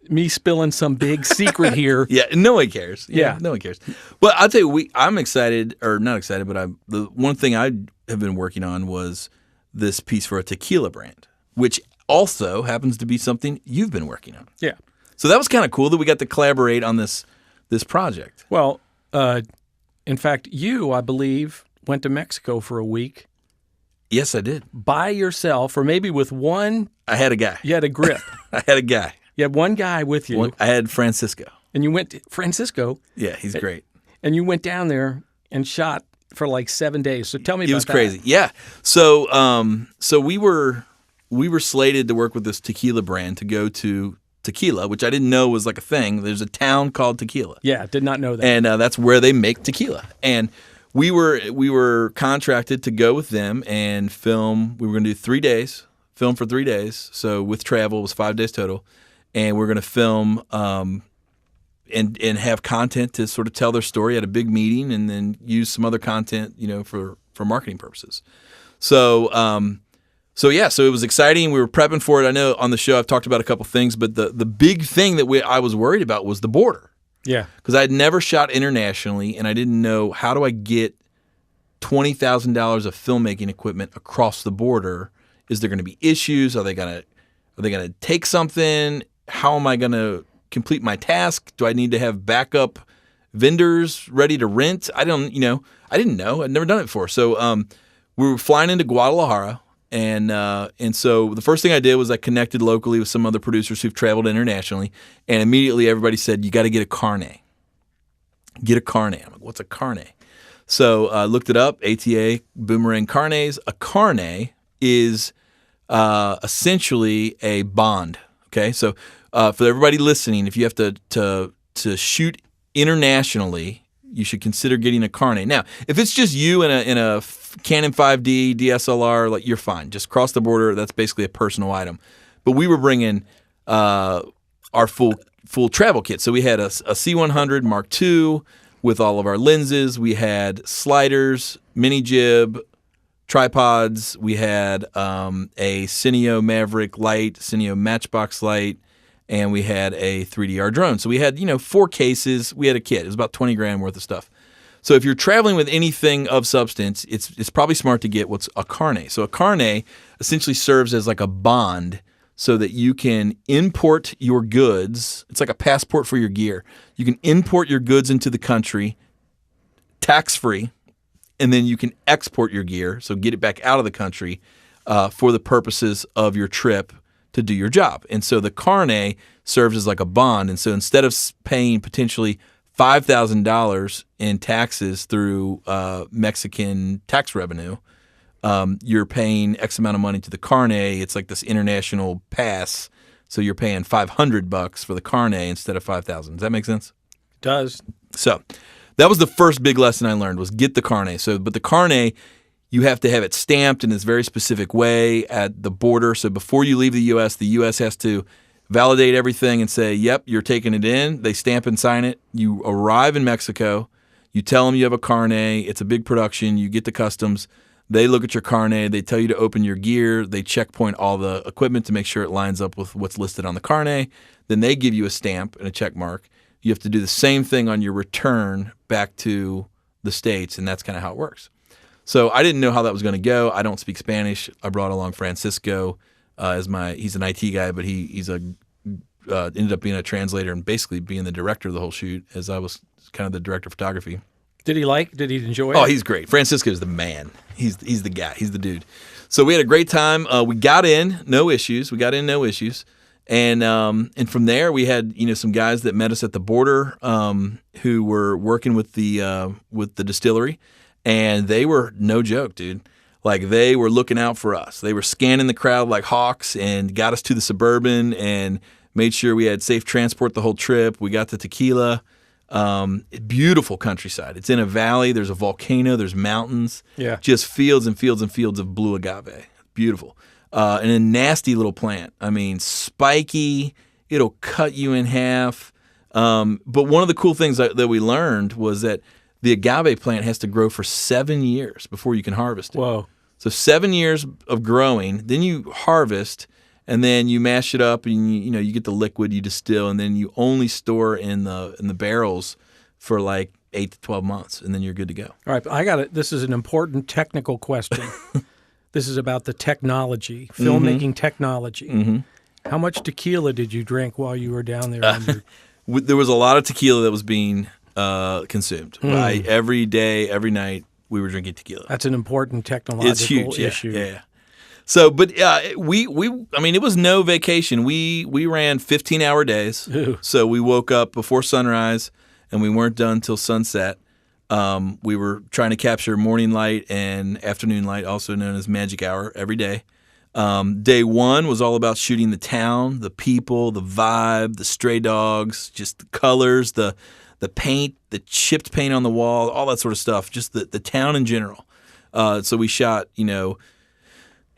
me spilling some big secret here. Yeah, no one cares. Yeah, no one cares. But I'll tell you, I'm excited, or not excited, but the one thing I have been working on was this piece for a tequila brand, which also happens to be something you've been working on. Yeah. So that was kind of cool that we got to collaborate on this project. Well, in fact, you, I believe, went to Mexico for a week. Yes, I did. By yourself, or maybe with one. I had a guy. You had a grip. I had a guy. You had one guy with you. I had Francisco. And you went to Francisco. Yeah, he's great. And you went down there and shot for like 7 days. So tell me about that. It was crazy. Yeah. So we were slated to work with this tequila brand to go to Tequila, which I didn't know was like a thing. There's a town called Tequila. Yeah, did not know that. And that's where they make tequila. And we were contracted to go with them and film. We were going to do 3 days, film for 3 days. So with travel, it was 5 days total. And we're going to film and have content to sort of tell their story at a big meeting, and then use some other content, for marketing purposes. So it was exciting. We were prepping for it. I know on the show I've talked about a couple things, but the big thing that I was worried about was the border. Yeah. Because I had never shot internationally, and I didn't know, how do I get $20,000 of filmmaking equipment across the border. Is there going to be issues? Are they going to take something? How am I going to complete my task? Do I need to have backup vendors ready to rent? I didn't know. I'd never done it before. So we were flying into Guadalajara, and so the first thing I did was I connected locally with some other producers who've traveled internationally, and immediately everybody said, you got to get a carnet. Get a carnet. I'm like, what's a carnet? So I looked it up, ATA, Boomerang Carnets. A carnet is essentially a bond. Okay, so for everybody listening, if you have to shoot internationally, you should consider getting a carnet. Now, if it's just you in a Canon 5D DSLR, like, you're fine. Just cross the border. That's basically a personal item. But we were bringing our full travel kit. So we had a C100 Mark II with all of our lenses. We had sliders, mini jib, tripods. We had a Cineo Maverick light, Cineo Matchbox light, and we had a 3DR drone. So we had, 4 cases. We had a kit. It was about $20,000 worth of stuff. So if you're traveling with anything of substance, it's probably smart to get what's a carnet. So a carnet essentially serves as like a bond so that you can import your goods. It's like a passport for your gear. You can import your goods into the country tax-free, and then you can export your gear, so get it back out of the country for the purposes of your trip to do your job. And so the carnet serves as like a bond. And so instead of paying potentially $5,000 in taxes through Mexican tax revenue, you're paying X amount of money to the carnet. It's like this international pass. So you're paying $500 for the carnet instead of $5,000. Does that make sense? It does. So that was the first big lesson I learned, was get the carnet. So, but the carnet, you have to have it stamped in this very specific way at the border. So before you leave the U.S. has to validate everything and say, yep, you're taking it in. They stamp and sign it. You arrive in Mexico. You tell them you have a carnet. It's a big production. You get to customs. They look at your carnet. They tell you to open your gear. They checkpoint all the equipment to make sure it lines up with what's listed on the carnet. Then they give you a stamp and a check mark. You have to do the same thing on your return back to the States, and that's kind of how it works. So I didn't know how that was going to go. I don't speak Spanish. I brought along Francisco he's an IT guy, but he's ended up being a translator and basically being the director of the whole shoot, as I was kind of the director of photography. Did he enjoy it? Oh, he's great. Francisco's the man. He's the guy. He's the dude. So we had a great time. We got in, no issues. And from there we had some guys that met us at the border who were working with the distillery, and they were no joke, dude. Like, they were looking out for us. They were scanning the crowd like hawks and got us to the Suburban and made sure we had safe transport the whole trip. We got the tequila. Beautiful countryside. It's in a valley. There's a volcano. There's mountains. Yeah. Just fields and fields and fields of blue agave. Beautiful. And a nasty little plant. I mean, spiky. It'll cut you in half. But one of the cool things that we learned was that the agave plant has to grow for 7 years before you can harvest it. Whoa. So 7 years of growing, then you harvest, and then you mash it up, and you get the liquid, you distill, and then you only store in the barrels for like 8 to 12 months, and then you're good to go. All right, I got it. This is an important technical question. This is about the technology, filmmaking technology. Mm-hmm. How much tequila did you drink while you were down there? There was a lot of tequila that was being consumed. Every day, every night, we were drinking tequila. That's an important technological issue. Yeah. So, but it was no vacation. We ran 15-hour days. Ooh. So we woke up before sunrise, and we weren't done till sunset. We were trying to capture morning light and afternoon light, also known as magic hour, every day. Day one was all about shooting the town, the people, the vibe, the stray dogs, just the colors, the paint, the chipped paint on the wall, all that sort of stuff, just the town in general. So we shot,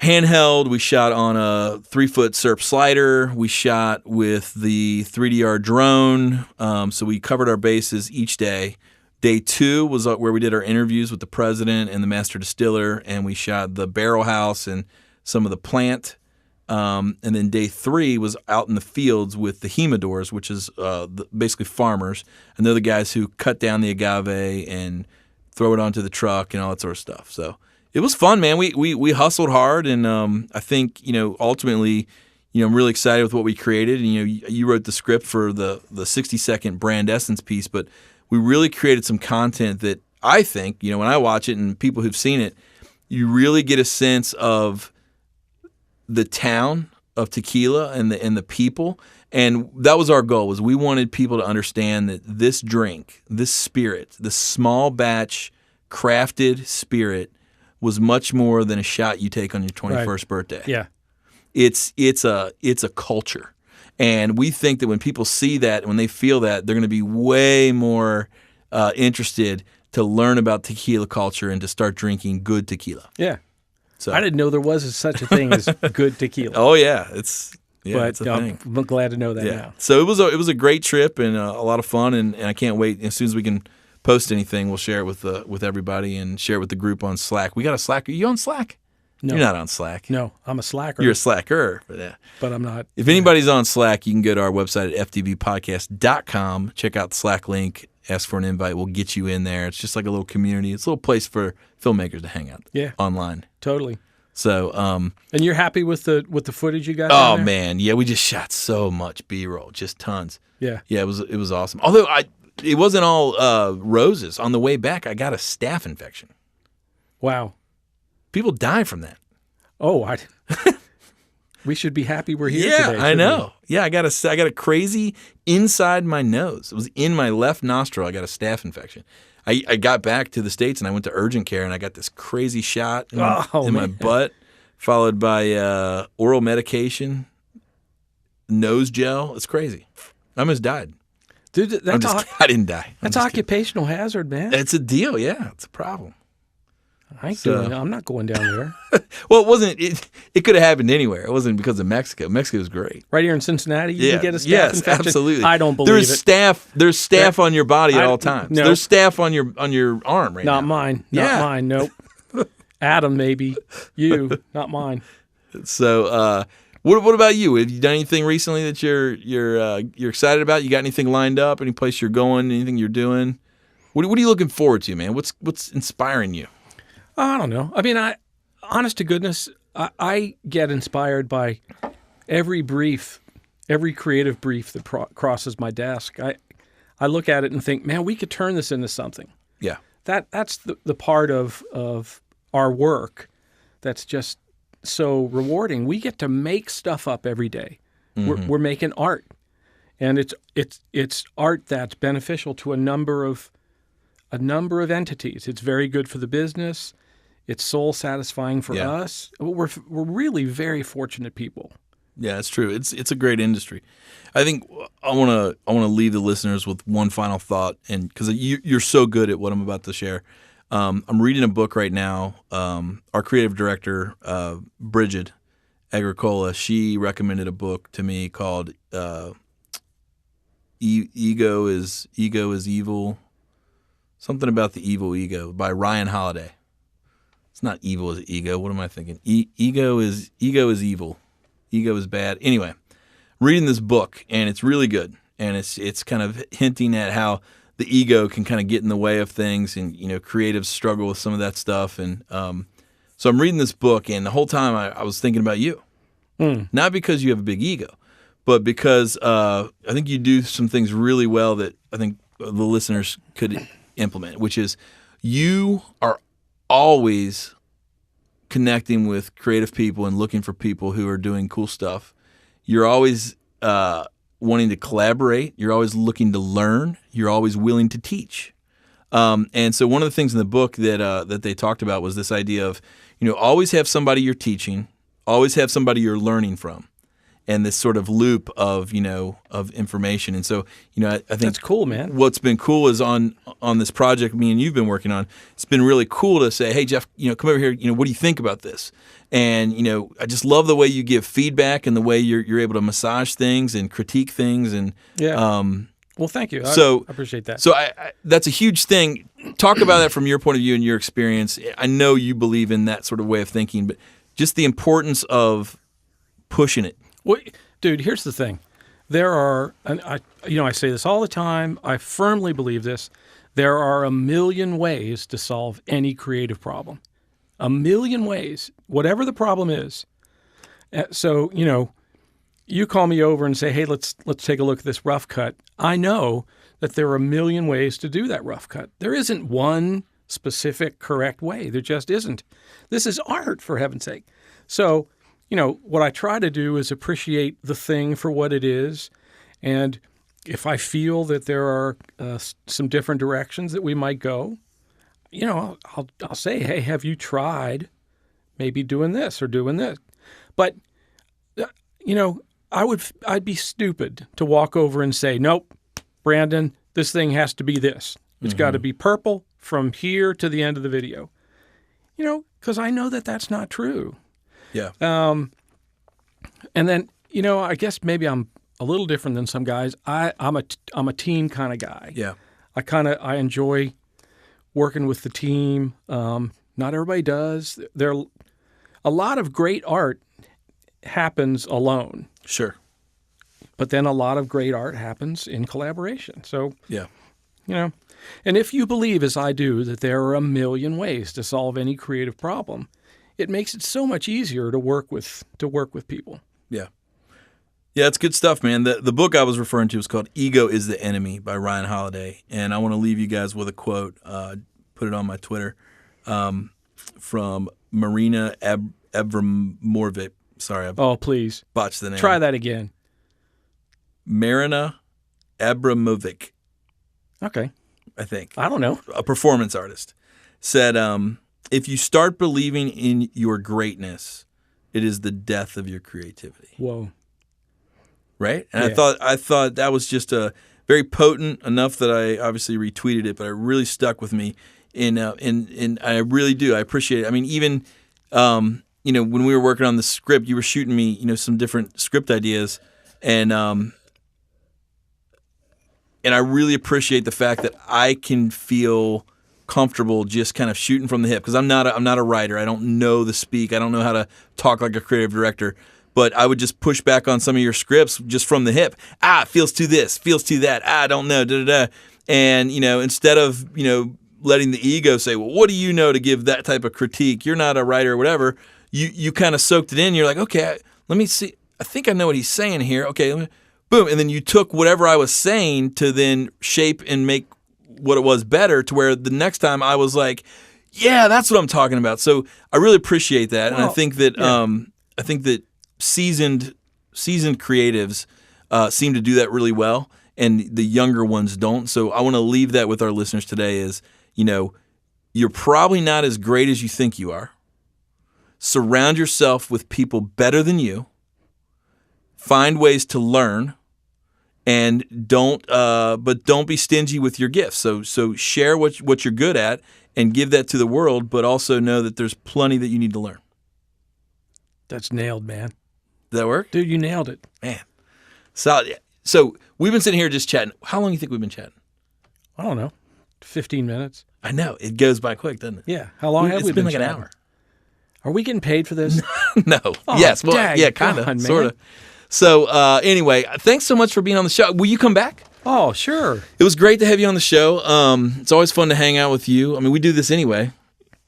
handheld. We shot on a 3-foot SERP slider. We shot with the 3DR drone. So we covered our bases each day. Day two was where we did our interviews with the president and the master distiller, and we shot the barrel house and some of the plant. And then day three was out in the fields with the humidors, which is basically farmers. And they're the guys who cut down the agave and throw it onto the truck and all that sort of stuff. So it was fun, man. We hustled hard, and I think ultimately, I'm really excited with what we created. And you wrote the script for the 60-second brand essence piece, but we really created some content that I think when I watch it and people who've seen it, you really get a sense of the town of tequila and the people. And that was our goal, was we wanted people to understand that this drink, this spirit, this small batch crafted spirit was much more than a shot you take on your 21st birthday. Yeah. It's a culture. And we think that when people see that, when they feel that, they're going to be way more interested to learn about tequila culture and to start drinking good tequila. Yeah. So I didn't know there was such a thing as good tequila. Oh yeah, it's a thing. I'm glad to know that now. So it was a great trip and a lot of fun, and I can't wait. As soon as we can post anything, we'll share it with everybody and share it with the group on Slack. We got a Slack. Are you on Slack? No. You're not on Slack. No, I'm a slacker. You're a slacker. But I'm not. If anybody's on Slack, you can go to our website at fdbpodcast.com, check out the Slack link, ask for an invite. We'll get you in there. It's just like a little community. It's a little place for filmmakers to hang out online. Totally. So, and you're happy with the footage you got? Oh man, yeah, we just shot so much B-roll, just tons. Yeah, it was awesome. Although it wasn't all roses. On the way back, I got a staph infection. Wow, people die from that. Oh, we should be happy we're here today. Yeah, I know. We? Yeah, I got a crazy inside my nose. It was in my left nostril. I got a staph infection. I got back to the States and I went to urgent care and I got this crazy shot in my butt, followed by oral medication, nose gel. It's crazy. I almost died. Dude, I didn't die. That's occupational hazard, man. It's a deal. Yeah, it's a problem. I'm not going down there. Well, it wasn't. It could have happened anywhere. It wasn't because of Mexico. Mexico was great. Right here in Cincinnati, you can get a staph infection. Absolutely. I don't believe it. There's staph on your body at all times. No. There's staph on your arm right now. Not mine. Not mine. Nope. Adam, maybe. You, not mine. So, what about you? Have you done anything recently that you're excited about? You got anything lined up? Any place you're going? Anything you're doing? What are you looking forward to, man? What's inspiring you? I don't know. I mean, honest to goodness, I get inspired by every creative brief that crosses my desk. I look at it and think, man, we could turn this into something. Yeah. That's the part of our work that's just so rewarding. We get to make stuff up every day. Mm-hmm. We're making art, and it's art that's beneficial to a number of entities. It's very good for the business. It's soul satisfying for us. We're really very fortunate people. Yeah, it's true. It's a great industry. I think I want to leave the listeners with one final thought, and because you're so good at what I'm about to share. I'm reading a book right now. Our creative director, Bridget Agricola, she recommended a book to me called "Ego is Evil." Something about the evil ego by Ryan Holiday. It's not evil as ego. What am I thinking? Ego is evil. Ego is bad. Anyway, reading this book, and it's really good. And it's kind of hinting at how the ego can kind of get in the way of things, and creatives struggle with some of that stuff. And so I'm reading this book, and the whole time I was thinking about you. Not because you have a big ego, but because I think you do some things really well that I think the listeners could implement, which is you are always connecting with creative people and looking for people who are doing cool stuff. You're always wanting to collaborate. You're always looking to learn. You're always willing to teach. And so one of the things in the book that they talked about was this idea of, always have somebody you're teaching, always have somebody you're learning from, and this sort of loop of information. And so I think that's cool, man. What's been cool is on this project me and you've been working on. It's been really cool to say, hey Jeff, come over here. What do you think about this? And I just love the way you give feedback and the way you're able to massage things and critique things. And well, thank you. I appreciate that. So I that's a huge thing. Talk about that from your point of view and your experience. I know you believe in that sort of way of thinking, but just the importance of pushing it. Well, dude, here's the thing. There are, and I say this all the time, I firmly believe this, There are a million ways to solve any creative problem. A million ways, whatever the problem is. So, you call me over and say, hey, let's take a look at this rough cut. I know that there are a million ways to do that rough cut. There isn't one specific correct way. There just isn't. This is art, for heaven's sake. So, what I try to do is appreciate the thing for what it is. And if I feel that there are some different directions that we might go, I'll say, hey, have you tried maybe doing this or doing this? But, I'd be stupid to walk over and say, nope, Brandon, this thing has to be this. It's got to be purple from here to the end of the video. Because I know that that's not true. Yeah. And then, I guess maybe I'm a little different than some guys. I'm a team kind of guy. Yeah. I enjoy working with the team. Not everybody does. A lot of great art happens alone. Sure. But then a lot of great art happens in collaboration. So, yeah. And if you believe, as I do, that there are a million ways to solve any creative problem, it makes it so much easier to work with people. Yeah. Yeah, it's good stuff, man. The book I was referring to is called Ego is the Enemy by Ryan Holiday. And I want to leave you guys with a quote, put it on my Twitter, from Marina Abramovic. Sorry, I please botched the name. Try that again. Marina Abramovic. Okay. I think. I don't know. A performance artist. Said, if you start believing in your greatness, it is the death of your creativity. Whoa. Right? And yeah. I thought that was just a very potent enough that I obviously retweeted it, but it really stuck with me. And I really do. I appreciate it. I mean, even when we were working on the script, you were shooting me, some different script ideas, and I really appreciate the fact that I can feel comfortable just kind of shooting from the hip, because I'm not a writer. I don't know the speak. I don't know how to talk like a creative director. But I would just push back on some of your scripts just from the hip. It feels to this, feels to that. I don't know, da-da-da. And, instead of, letting the ego say, well, what do you know to give that type of critique? You're not a writer or whatever. You kind of soaked it in. You're like, okay, let me see. I think I know what he's saying here. Okay, boom. And then you took whatever I was saying to then shape and make what it was better, to where the next time I was like, yeah, that's what I'm talking about. So I really appreciate that. Well, and I think that seasoned creatives seem to do that really well, and the younger ones don't. So I want to leave that with our listeners today is, you're probably not as great as you think you are. Surround yourself with people better than you. Find ways to learn, and don't be stingy with your gifts. So share what you're good at and give that to the world, but also know that there's plenty that you need to learn. That's nailed, man. Did that work? Dude, you nailed it. Man. Solid. So we've been sitting here just chatting. How long do you think we've been chatting? I don't know. 15 minutes. I know. It goes by quick, doesn't it? Yeah. How long have we been like chatting? An hour. Are we getting paid for this? No. Oh, yes. Well, yeah, kind of. Sort of. So anyway, thanks so much for being on the show. Will you come back? Oh, sure. It was great to have you on the show. It's always fun to hang out with you. I mean, we do this anyway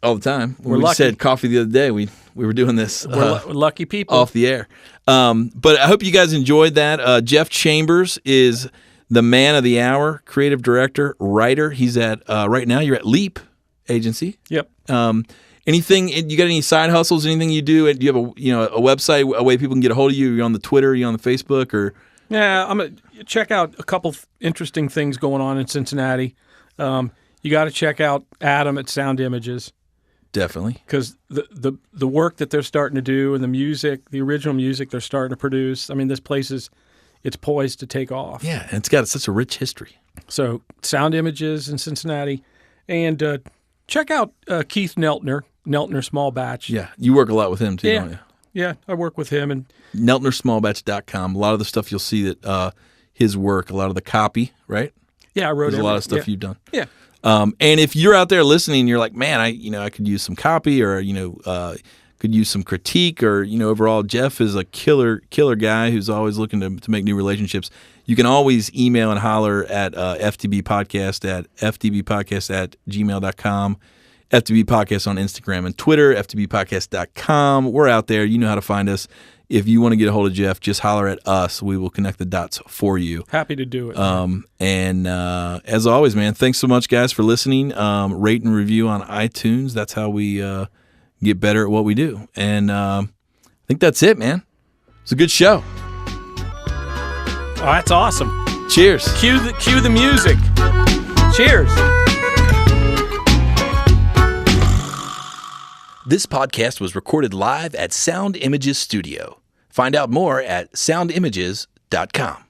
all the time. We're lucky. Said coffee the other day. We were doing this. We're lucky people. Off the air. But I hope you guys enjoyed that. Jeff Chambers is the man of the hour, creative director, writer. He's at, right now, you're at Leap Agency. Yep. Anything, you got any side hustles, anything you do? Do you have a website, a way people can get a hold of you? You're on the Twitter, you're on the Facebook, or? Yeah, I'm going to check out a couple interesting things going on in Cincinnati. You got to check out Adam at Sound Images. Definitely. Because the work that they're starting to do and the music, the original music they're starting to produce, I mean, this place it's poised to take off. Yeah, and it's got such a rich history. So Sound Images in Cincinnati. And check out Keith Neltner Small Batch. Yeah, you work a lot with him too, don't you? Yeah, I work with him. And NeltnerSmallBatch.com. A lot of the stuff you'll see that his work, a lot of the copy, right? Yeah, I wrote There's a lot of stuff you've done. Yeah. And if you're out there listening, you're like, man, I could use some copy, or could could use some critique, or overall, Jeff is a killer guy who's always looking to make new relationships. You can always email and holler at ftbpodcast@gmail.com. FTB Podcast on Instagram and Twitter, ftbpodcast.com. We're out there. You know how to find us. If you want to get a hold of Jeff, just holler at us. We will connect the dots for you. Happy to do it. And as always, man, thanks so much, guys, for listening. Rate and review on iTunes. That's how we get better at what we do. And I think that's it, man. It's a good show. Oh, that's awesome. Cheers. Cue the music. Cheers. This podcast was recorded live at Sound Images Studio. Find out more at soundimages.com.